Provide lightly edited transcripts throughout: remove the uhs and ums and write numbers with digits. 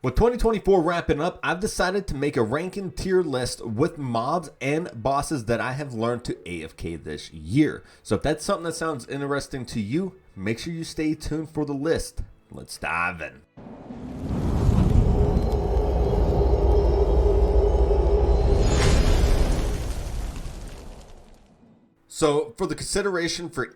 With 2024 wrapping up, I've decided to make a ranking tier list with mobs and bosses that I have learned to AFK this year. So if that's something that sounds interesting to you, make sure you stay tuned for the list. Let's dive in. So for the consideration for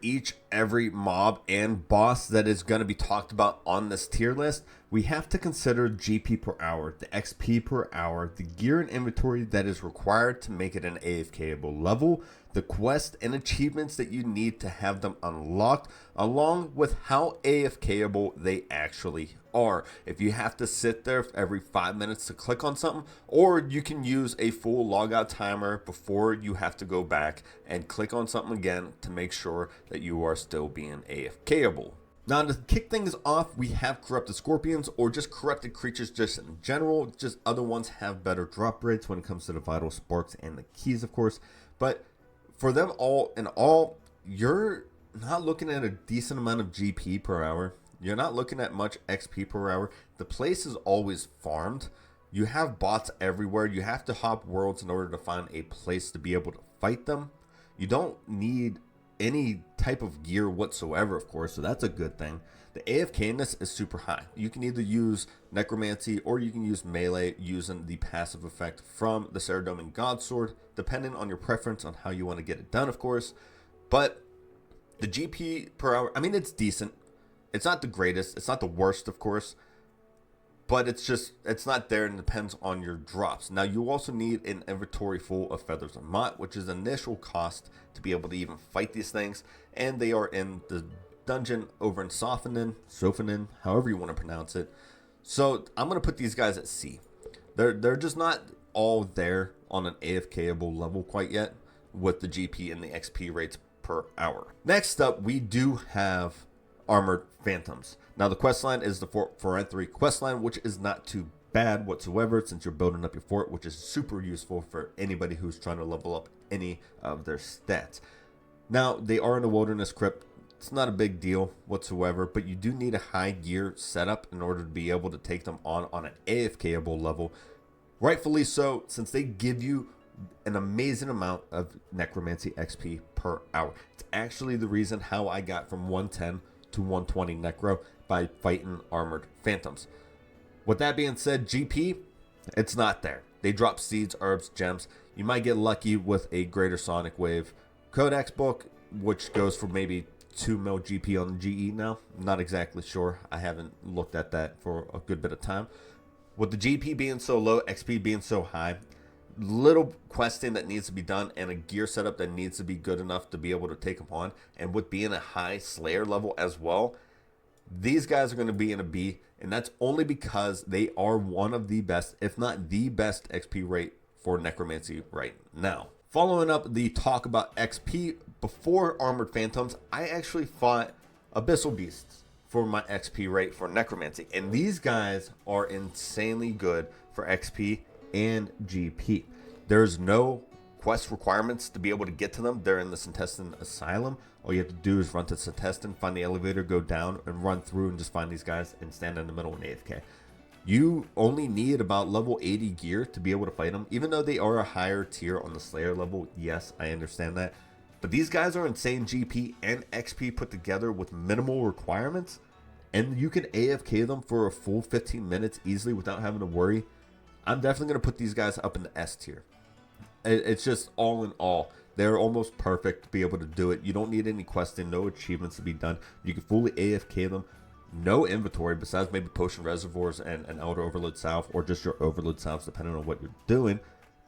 every mob and boss that is going to be talked about on this tier list, we have to consider GP per hour, the XP per hour, the gear and inventory that is required to make it an AFKable level, the quest and achievements that you need to have them unlocked, along with how AFKable they actually are. If you have to sit there every 5 minutes to click on something, or you can use a full logout timer before you have to go back and click on something again to make sure that you are still being AFKable. Now to kick things off, we have corrupted scorpions, or just corrupted creatures just in general. Just other ones have better drop rates when it comes to the vital sparks and the keys, of course. But for them all in all, you're not looking at a decent amount of GP per hour. You're not looking at much XP per hour. The place is always farmed. You have bots everywhere. You have to hop worlds in order to find a place to be able to fight them. You don't need any type of gear whatsoever, of course, so that's a good thing. The AFK-ness is super high. You can either use necromancy or you can use melee using the passive effect from the Saradomin Godsword, depending on your preference on how you want to get it done, of course. But the GP per hour, I mean, it's decent. It's not the greatest. It's not the worst, of course. But it's not there, and it depends on your drops. Now, you also need an inventory full of feathers and mott, which is initial cost to be able to even fight these things. And they are in the dungeon over in Sophanin, however you want to pronounce it. So I'm going to put these guys at C. They're just not all there on an AFKable level quite yet with the GP and the XP rates per hour. Next up, we do have Armored Phantoms. Now the questline is the Fort Forentry questline, which is not too bad whatsoever since you're building up your fort, which is super useful for anybody who's trying to level up any of their stats. Now they are in a wilderness crypt. It's not a big deal whatsoever, but you do need a high gear setup in order to be able to take them on an AFKable level. Rightfully so, since they give you an amazing amount of necromancy XP per hour. It's actually the reason how I got from 110 to 120 necro by fighting Armored Phantoms. With that being said, GP, it's not there. They drop seeds, herbs, gems. You might get lucky with a greater sonic wave codex book, which goes for maybe 2 mil GP on the GE now. I'm not exactly sure. I haven't looked at that for a good bit of time. With the GP being so low, XP being so high, little questing that needs to be done and a gear setup that needs to be good enough to be able to take them on, and with being a high Slayer level as well, these guys are going to be in a B, and that's only because they are one of the best, if not the best XP rate for necromancy right now. Following up the talk about XP, before Armored Phantoms, I actually fought Abyssal Beasts for my XP rate for necromancy, and these guys are insanely good for XP and GP. There's no quest requirements to be able to get to them. They're in the Centestan Asylum. All you have to do is run to Centestan, find the elevator, go down, and run through and just find these guys and stand in the middle in AFK. You only need about level 80 gear to be able to fight them, even though they are a higher tier on the Slayer level. Yes, I understand that. But these guys are insane GP and XP put together with minimal requirements, and you can AFK them for a full 15 minutes easily without having to worry. I'm definitely going to put these guys up in the S tier. It's just all in all, they're almost perfect to be able to do it. You don't need any questing, no achievements to be done. You can fully AFK them. No inventory besides maybe potion reservoirs and an Elder Overload Salve, or just your Overload Salves depending on what you're doing.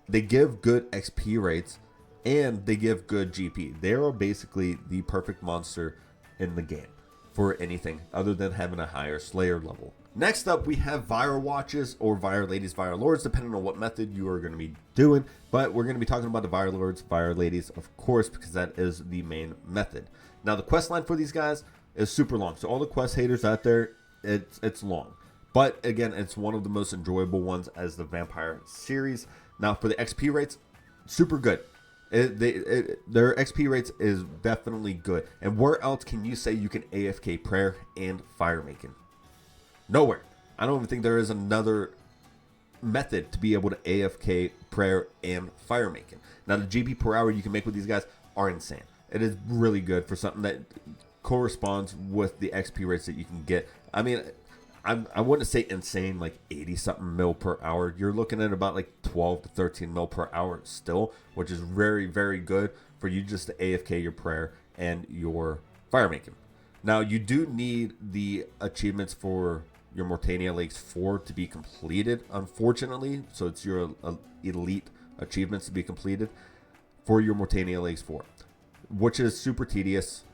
They give good XP rates and they give good GP. They are basically the perfect monster in the game for anything other than having a higher Slayer level. Next up, we have Vire Watches or Vire Ladies, Vire Lords, depending on what method you are going to be doing. But we're going to be talking about the Vire Lords, Vire Ladies, of course, because that is the main method. Now, the quest line for these guys is super long. So all the quest haters out there, it's long. But again, it's one of the most enjoyable ones as the Vampire series. Now, for the XP rates, super good. Their XP rates is definitely good. And where else can you say you can AFK prayer and fire making? Nowhere. I don't even think there is another method to be able to AFK prayer and fire making. Now the GP per hour you can make with these guys are insane. It is really good for something that corresponds with the XP rates that you can get. I mean, I wouldn't say insane, like 80 something mil per hour. You're looking at about like 12 to 13 mil per hour still, which is very, very good for you just to AFK your prayer and your fire making. Now you do need the achievements for your Mortania Lakes 4 to be completed, unfortunately. So it's your elite achievements to be completed for your Mortania Lakes 4, which is super tedious.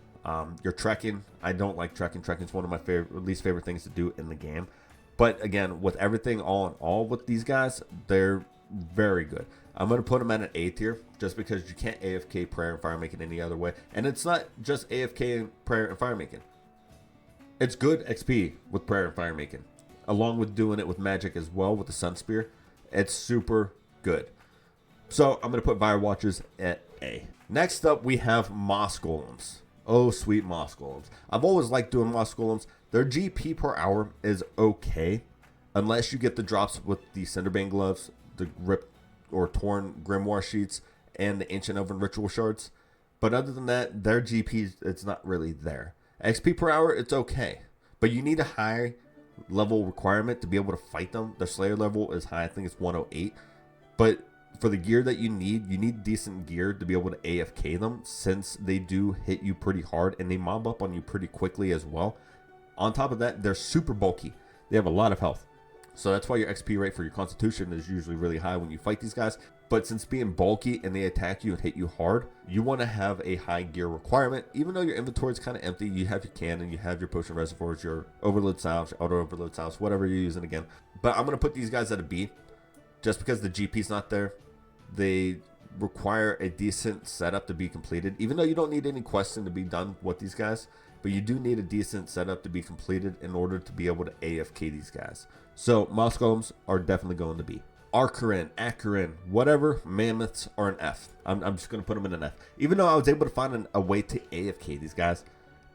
Your trekking, I don't like trekking. Trekking is one of my least favorite things to do in the game. But again, with everything all in all with these guys, they're very good. I'm going to put them at an A tier just because you can't AFK prayer and fire making any other way. And it's not just AFK and prayer and fire making. It's good XP with prayer and fire making, along with doing it with magic as well with the Sun Spear. It's super good. So I'm going to put Fire Watchers at A. Next up, we have Moss Golems. Oh, sweet Moss Golems. I've always liked doing Moss Golems. Their GP per hour is okay, unless you get the drops with the Cinderbane gloves, the ripped or torn Grimoire sheets, and the Ancient Elven Ritual shards. But other than that, their GP, it's not really there. XP per hour, it's okay. But you need a high level requirement to be able to fight them. Their Slayer level is high. I think it's 108. But for the gear that you need decent gear to be able to AFK them, since they do hit you pretty hard and they mob up on you pretty quickly as well. On top of that, they're super bulky. They have a lot of health. So that's why your XP rate for your Constitution is usually really high when you fight these guys. But since being bulky and they attack you and hit you hard, you want to have a high gear requirement. Even though your inventory is kind of empty, you have your cannon, you have your potion reservoirs, your overload salves, auto overload salves, whatever you're using again. But I'm going to put these guys at a B just because the GP's not there. They require a decent setup to be completed, even though you don't need any questing to be done with these guys, but you do need a decent setup to be completed in order to be able to AFK these guys. So Moss Golems are definitely going to be. Acheron, whatever, mammoths are an F. I'm just going to put them in an F. Even though I was able to find a way to AFK these guys,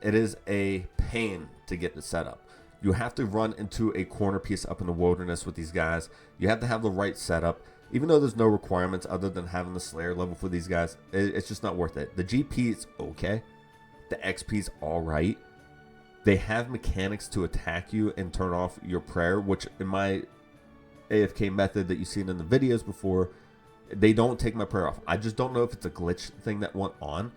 it is a pain to get the setup. You have to run into a corner piece up in the wilderness with these guys. You have to have the right setup. Even though there's no requirements other than having the Slayer level for these guys, it's just not worth it. The GP is okay. The XP is alright. They have mechanics to attack you and turn off your prayer, which in my AFK method that you've seen in the videos before, they don't take my prayer off. I just don't know if it's a glitch thing that went on,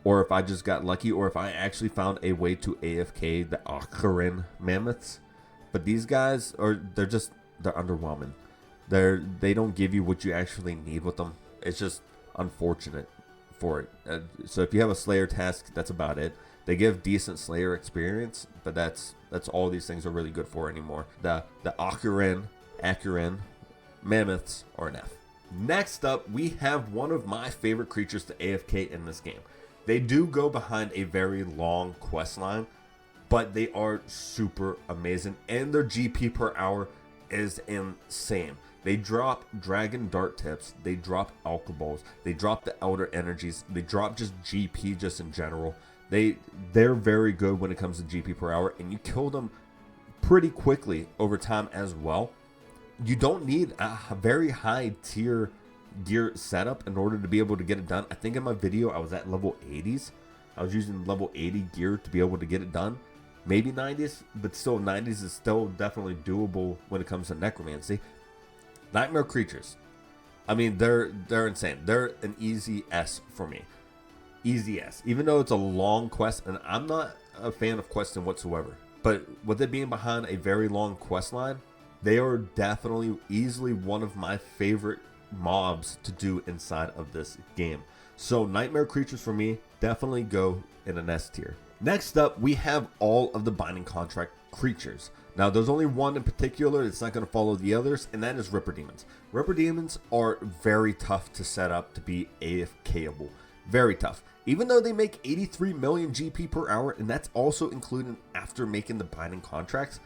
or if I just got lucky, or if I actually found a way to AFK the Acheron mammoths. But these guys they're underwhelming. They don't give you what you actually need with them. It's just unfortunate for it. So if you have a Slayer task, that's about it. They give decent Slayer experience, but that's all these things are really good for anymore. The Acheron mammoths are an F. Next up, we have one of my favorite creatures to AFK in this game. They do go behind a very long quest line, but they are super amazing, and their GP per hour is insane. They drop Dragon Dart Tips, they drop Alkaballs, they drop the Elder Energies, they drop just GP just in general. They're very good when it comes to GP per hour, and you kill them pretty quickly over time as well. You don't need a very high tier gear setup in order to be able to get it done. I think in my video I was at level 80s. I was using level 80 gear to be able to get it done. Maybe 90s, but still 90s is still definitely doable when it comes to necromancy. Nightmare creatures, I mean, they're insane. They're an easy S for me. Easy S, even though it's a long quest, and I'm not a fan of questing whatsoever. But with it being behind a very long quest line, they are definitely easily one of my favorite mobs to do inside of this game. So nightmare creatures for me definitely go in an S tier. Next up, we have all of the binding contract creatures. Now, there's only one in particular that's not going to follow the others, and that is Ripper Demons. Ripper Demons are very tough to set up to be AFKable. Very tough. Even though they make 83 million GP per hour, and that's also included after making the binding contracts,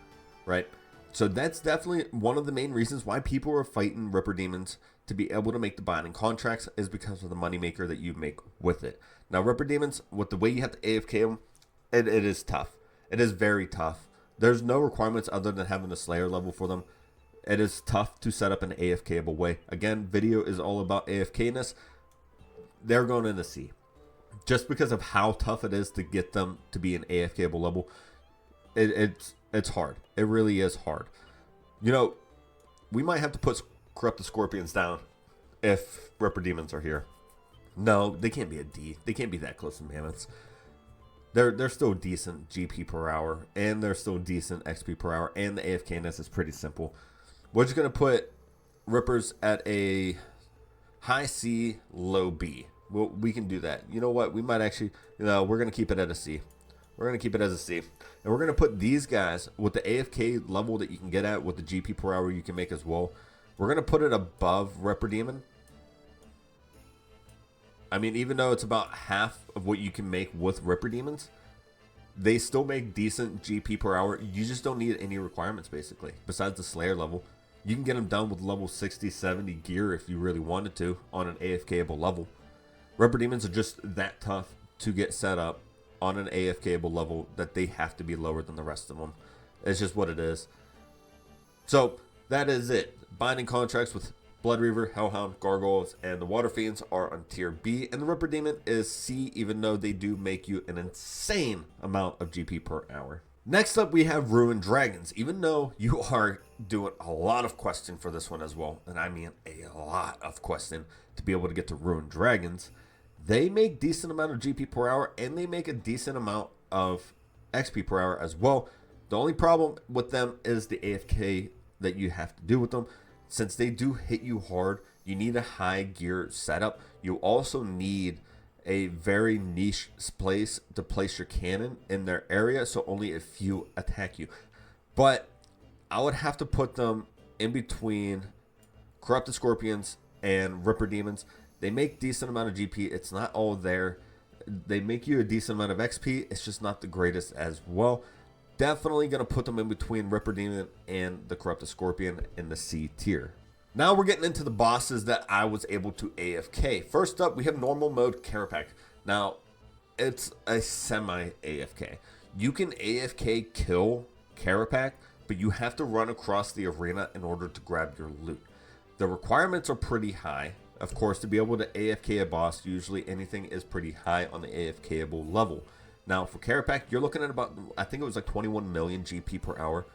right? So that's definitely one of the main reasons why people are fighting Ripper Demons to be able to make the binding contracts, is because of the moneymaker that you make with it. Now, Ripper Demons, with the way you have to AFK them, it is tough. It is very tough. There's no requirements other than having the Slayer level for them. It is tough to set up an AFKable way. Again, video is all about AFK-ness. They're going in the C. Just because of how tough it is to get them to be an AFKable level, it's hard. It really is hard. You know, we might have to put Corrupted Scorpions down if Ripper Demons are here. No, they can't be a D. They can't be that close to Mammoths. They're still decent GP per hour, and they're still decent XP per hour, and the AFK-ness is pretty simple. We're just going to put Rippers at a high C, low B. Well, we can do that. You know what? We might actually, we're going to keep it at a C. We're going to keep it as a C. And we're going to put these guys with the AFK level that you can get at with the GP per hour you can make as well. We're going to put it above Ripper Demon. I mean, even though it's about half of what you can make with Ripper Demons, they still make decent GP per hour. You just don't need any requirements, basically, besides the Slayer level. You can get them done with level 60, 70 gear if you really wanted to on an AFKable level. Ripper Demons are just that tough to get set up on an AFKable level that they have to be lower than the rest of them. It's just what it is. So that is it. Binding contracts with Blood Reaver, Hellhound, Gargoyles, and the Water Fiends are on tier B, and the Ripper Demon is C, even though they do make you an insane amount of GP per hour. Next up, we have Ruined Dragons. Even though you are doing a lot of questing for this one as well, and I mean a lot of questing to be able to get to Ruined Dragons, they make decent amount of GP per hour, and they make a decent amount of XP per hour as well. The only problem with them is the AFK that you have to do with them. Since they do hit you hard, you need a high gear setup. You also need a very niche place to place your cannon in their area, so only a few attack you. But I would have to put them in between Corrupted Scorpions and Ripper Demons. They make decent amount of GP. It's not all there. They make you a decent amount of XP. It's just not the greatest as well. Definitely going to put them in between Ripper Demon and the Corrupted Scorpion in the C tier. Now we're getting into the bosses that I was able to AFK. First up, we have normal mode Kerapac. Now, it's a semi-AFK. You can AFK kill Kerapac, but you have to run across the arena in order to grab your loot. The requirements are pretty high. Of course, to be able to AFK a boss, usually anything is pretty high on the AFKable level. Now, for Kerapac, you're looking at about, I think it was like 21 million GP per hour.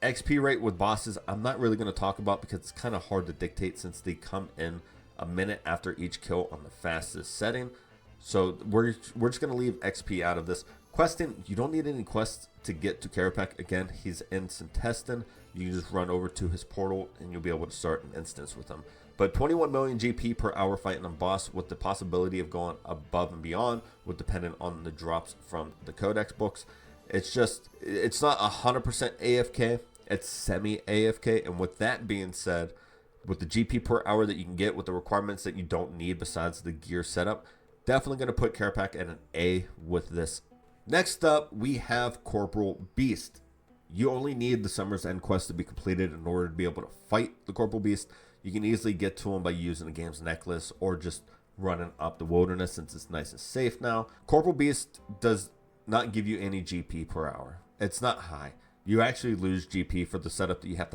XP rate with bosses, I'm not really going to talk about because it's kind of hard to dictate since they come in a minute after each kill on the fastest setting. So we're just going to leave XP out of this. Questing, you don't need any quests to get to Kerapac. Again, he's in Centestin. You can just run over to his portal and you'll be able to start an instance with him. But 21 million GP per hour fighting a boss with the possibility of going above and beyond would depend on the drops from the Codex books. It's not 100% AFK. It's semi-AFK. And with that being said, with the GP per hour that you can get with the requirements that you don't need besides the gear setup, definitely going to put Kerapac at an A with this. Next up, we have Corporeal Beast. You only need the Summer's End quest to be completed in order to be able to fight the Corporeal Beast. You can easily get to him by using the game's necklace or just running up the wilderness since it's nice and safe now. Corporeal Beast does not give you any GP per hour. It's not high. You actually lose GP for the setup that you have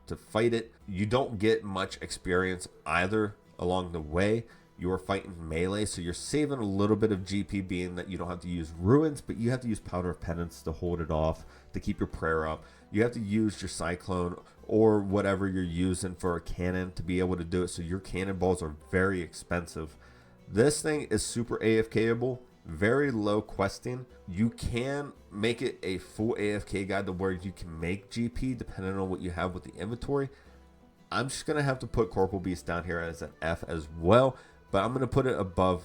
to fight it. You don't get much experience either along the way. You are fighting melee, so you're saving a little bit of GP being that you don't have to use ruins, but you have to use Powder of Penance to hold it off, to keep your prayer up. You have to use your Cyclone or whatever you're using for a cannon to be able to do it, so your cannonballs are very expensive. This thing is super AFKable, very low questing. You can make it a full AFK guide to where you can make GP depending on what you have with the inventory. I'm just going to have to put Corporeal Beast down here as an F as well, but I'm going to put it above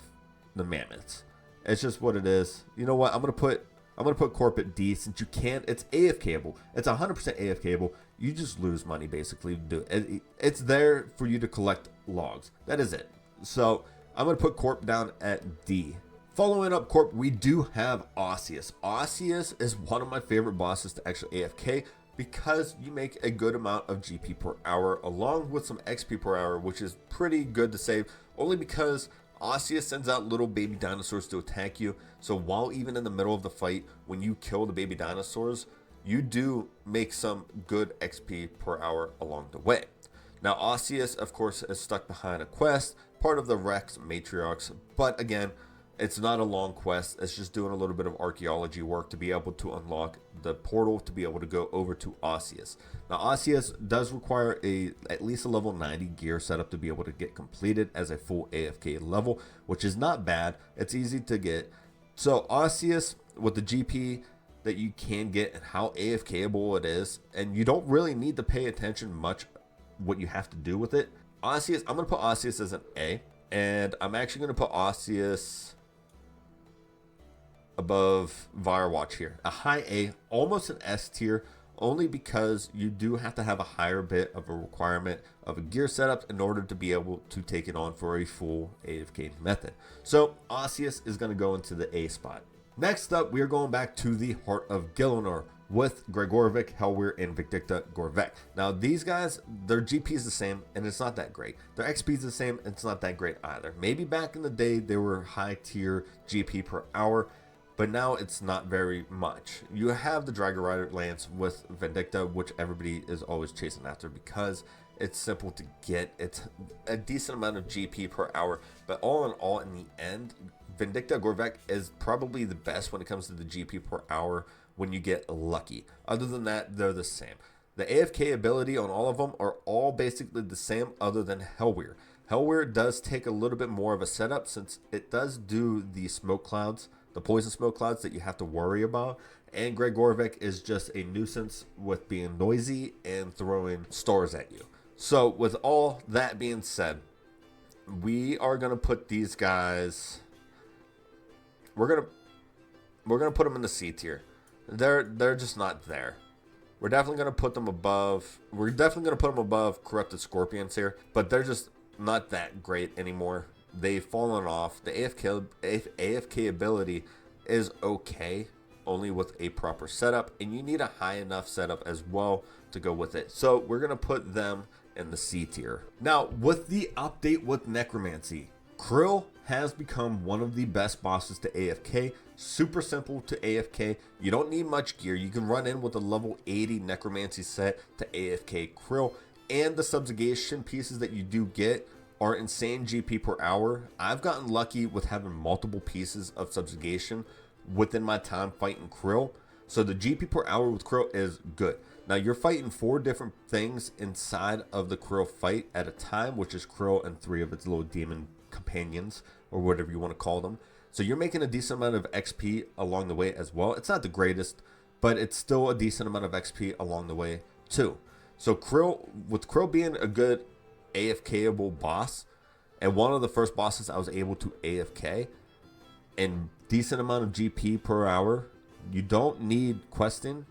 the Mammoths. It's just what it is. You know what? I'm going to put Corp at D since you can't. It's AFKable. It's 100% AFKable. You just lose money basically to do it. It's there for you to collect logs. That is it. So I'm going to put Corp down at D. Following up Corp, we do have Osseous. Osseous is one of my favorite bosses to actually AFK because you make a good amount of GP per hour along with some XP per hour, which is pretty good to save only because Osseous sends out little baby dinosaurs to attack you. So while even in the middle of the fight, when you kill the baby dinosaurs, you do make some good XP per hour along the way. Now, Osseous, of course, is stuck behind a quest, part of the Rex Matriarchs, but again, it's not a long quest. It's just doing a little bit of archaeology work to be able to unlock the portal to be able to go over to Osseous. Now, Osseous does require at least a level 90 gear setup to be able to get completed as a full AFK level, which is not bad. It's easy to get. So Osseous, with the GP that you can get and how AFKable it is, and you don't really need to pay attention much what you have to do with it. Osseous, I'm going to put Osseous as an A, and I'm actually going to put Osseous above Firewatch here. A high A, almost an S tier, only because you do have to have a higher bit of a requirement of a gear setup in order to be able to take it on for a full AFK method. So Osseous is going to go into the A spot. Next up, we are going back to the Heart of Gielinor with Gregorovic, Helwyr, and Vicdicta Gorvek. Now, these guys, their GP is the same, and it's not that great. Their XP is the same, and it's not that great either. Maybe back in the day, they were high tier GP per hour, but now it's not very much. You have the Dragon Rider Lance with Vindicta, which everybody is always chasing after because it's simple to get. It's a decent amount of GP per hour, but all in all, in the end, Vicdicta Gorvek is probably the best when it comes to the GP per hour when you get lucky. Other than that, they're the same. The AFK ability on all of them are all basically the same other than Helwyr. Helwyr does take a little bit more of a setup since it does do the smoke clouds, the poison smoke clouds that you have to worry about. And Gregorovic is just a nuisance with being noisy and throwing stars at you. So with all that being said, we are going to put these guys, we're going to put them in the C tier. They're just not there. We're definitely going to put them above. We're definitely going to put them above Corrupted Scorpions here, but they're just not that great anymore. They've fallen off. The AFK ability is okay, only with a proper setup, and you need a high enough setup as well to go with it. So we're going to put them in the C tier. Now, with the update with Necromancy, Krill has become one of the best bosses to AFK. Super simple to AFK. You don't need much gear. You can run in with a level 80 Necromancy set to AFK Krill, and the subjugation pieces that you do get are insane GP per hour. I've gotten lucky with having multiple pieces of subjugation within my time fighting Krill, so the GP per hour with Krill is good. Now, you're fighting 4 different things inside of the Krill fight at a time, which is Krill and 3 of its little demon companions, or whatever you want to call them. So you're making a decent amount of XP along the way as well. It's not the greatest, but it's still a decent amount of XP along the way too. So Krill, with Krill being a good AFKable boss, and one of the first bosses I was able to AFK, and decent amount of GP per hour, you don't need questing.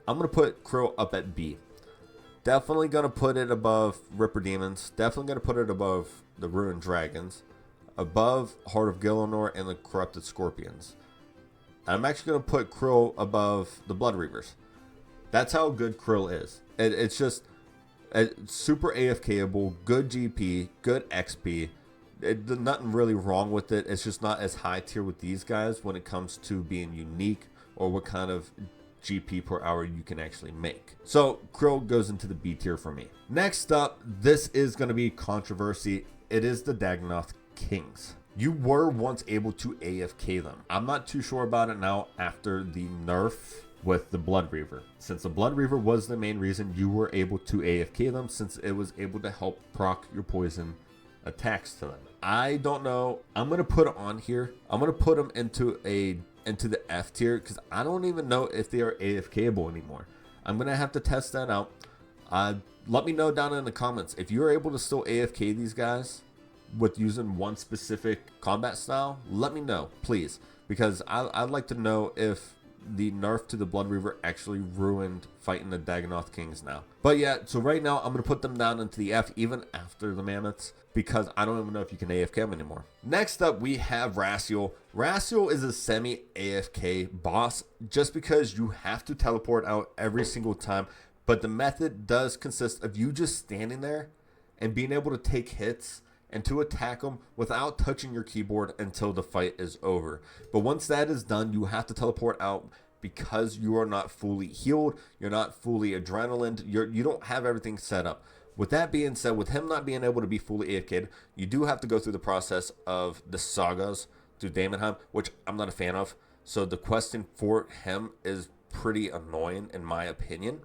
I'm going to put Krill up at B. Definitely going to put it above Ripper Demons. Definitely going to put it above the Ruined Dragons. Above Heart of Gielinor and the Corrupted Scorpions. And I'm actually going to put Krill above the Blood Reavers. That's how good Krill is. It's just super AFKable, good GP, good XP. Nothing really wrong with it. It's just not as high tier with these guys when it comes to being unique or what kind of GP per hour you can actually make. So Krill goes into the B tier for me. Next up, this is going to be controversy. It is the Daggonoth Kings. You were once able to AFK them. I'm not too sure about it now after the nerf with the Blood Reaver, since the Blood Reaver was the main reason you were able to AFK them, since it was able to help proc your poison attacks to them. I don't know. I'm gonna put it on here. I'm gonna put them into the F tier because I don't even know if they are AFKable anymore. I'm gonna have to test that out. Let me know down in the comments if you're able to still AFK these guys with using one specific combat style. Let me know, please, because I'd like to know if the nerf to the Blood Reaver actually ruined fighting the Daggonoth Kings now. But yeah, so right now I'm going to put them down into the F even after the mammoths, because I don't even know if you can AFK them anymore. Next up, we have Rasial. Rasial is a semi-AFK boss just because you have to teleport out every single time, but the method does consist of you just standing there and being able to take hits and to attack them without touching your keyboard until the fight is over. But once that is done, you have to teleport out because you are not fully healed, you're not fully adrenaline, you don't have everything set up. With that being said, with him not being able to be fully AFK'd, you do have to go through the process of the sagas through Daemonheim, which I'm not a fan of. So the questing for him is pretty annoying in my opinion.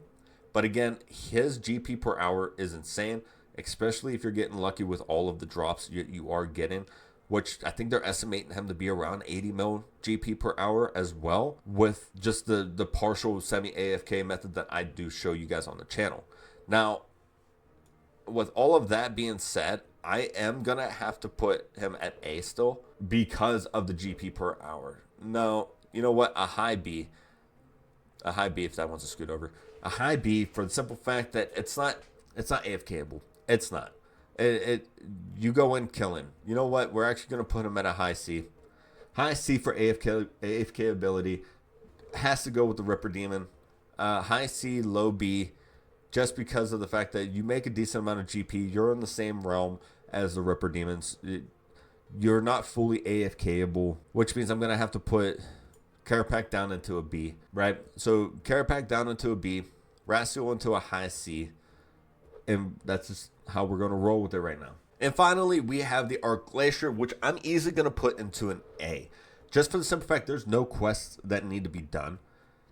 But again, his GP per hour is insane, especially if you're getting lucky with all of the drops you are getting, which I think they're estimating him to be around 80 mil GP per hour as well, with just the partial semi-AFK method that I do show you guys on the channel. Now, with all of that being said, I am going to have to put him at A still because of the GP per hour. No, you know what? A high B if that wants to scoot over. A high B for the simple fact that it's not AFKable. It's not. You go in killing. You know what? We're actually going to put him at a high C. High C for AFK ability. Has to go with the Ripper Demon. High C, low B, just because of the fact that you make a decent amount of GP. You're in the same realm as the Ripper Demons. You're not fully AFKable, which means I'm going to have to put Kerapac down into a B, right? So Kerapac down into a B, Rasial into a high C, and that's just how we're going to roll with it right now. And finally, we have the Arch-Glacor, which I'm easily going to put into an A, just for the simple fact there's no quests that need to be done.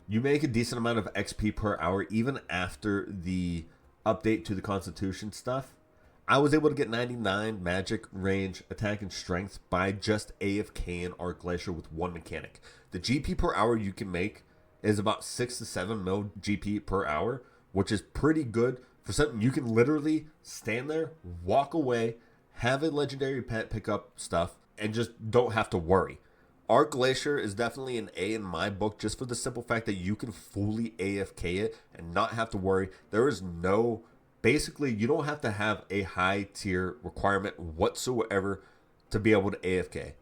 You make a decent amount of XP per hour even after the update to the Constitution stuff. I was able to get 99 magic, range, attack, and strength by just AFKing Arch-Glacor with one mechanic. The GP per hour you can make is about 6 to 7 mil GP per hour, which is pretty good for something you can literally stand there, walk away, have a legendary pet pick up stuff, and just don't have to worry. Arch-Glacor is definitely an A in my book, just for the simple fact that you can fully AFK it and not have to worry. There is no... Basically, you don't have to have a high tier requirement whatsoever to be able to AFK.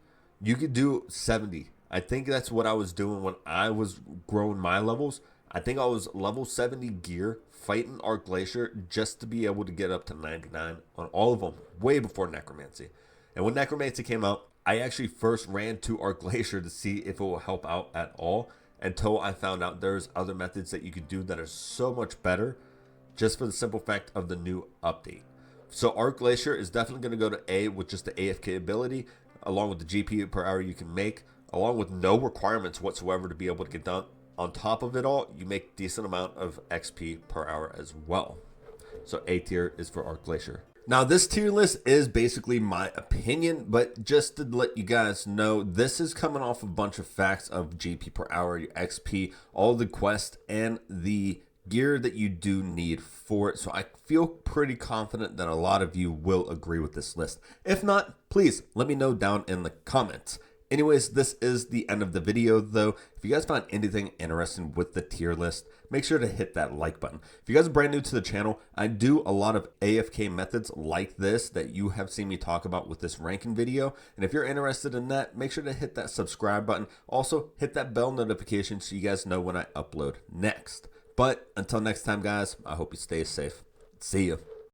You could do 70. I think that's what I was doing when I was growing my levels. I think I was level 70 gear fighting Arch-Glacor just to be able to get up to 99 on all of them, way before Necromancy. And when Necromancy came out, I actually first ran to Arch-Glacor to see if it will help out at all, until I found out there's other methods that you could do that are so much better, just for the simple fact of the new update. So Arch-Glacor is definitely going to go to A with just the AFK ability, along with the GP per hour you can make, along with no requirements whatsoever to be able to get done. On top of it all, you make decent amount of XP per hour as well. So A tier is for Arch-Glacor. Now this tier list is basically my opinion, but just to let you guys know, this is coming off a bunch of facts of GP per hour, XP, all the quests, and the gear that you do need for it. So I feel pretty confident that a lot of you will agree with this list. If not, please let me know down in the comments. Anyways, this is the end of the video though. If you guys found anything interesting with the tier list, make sure to hit that like button. If you guys are brand new to the channel, I do a lot of AFK methods like this that you have seen me talk about with this ranking video. And if you're interested in that, make sure to hit that subscribe button. Also, hit that bell notification so you guys know when I upload next. But until next time, guys, I hope you stay safe. See you.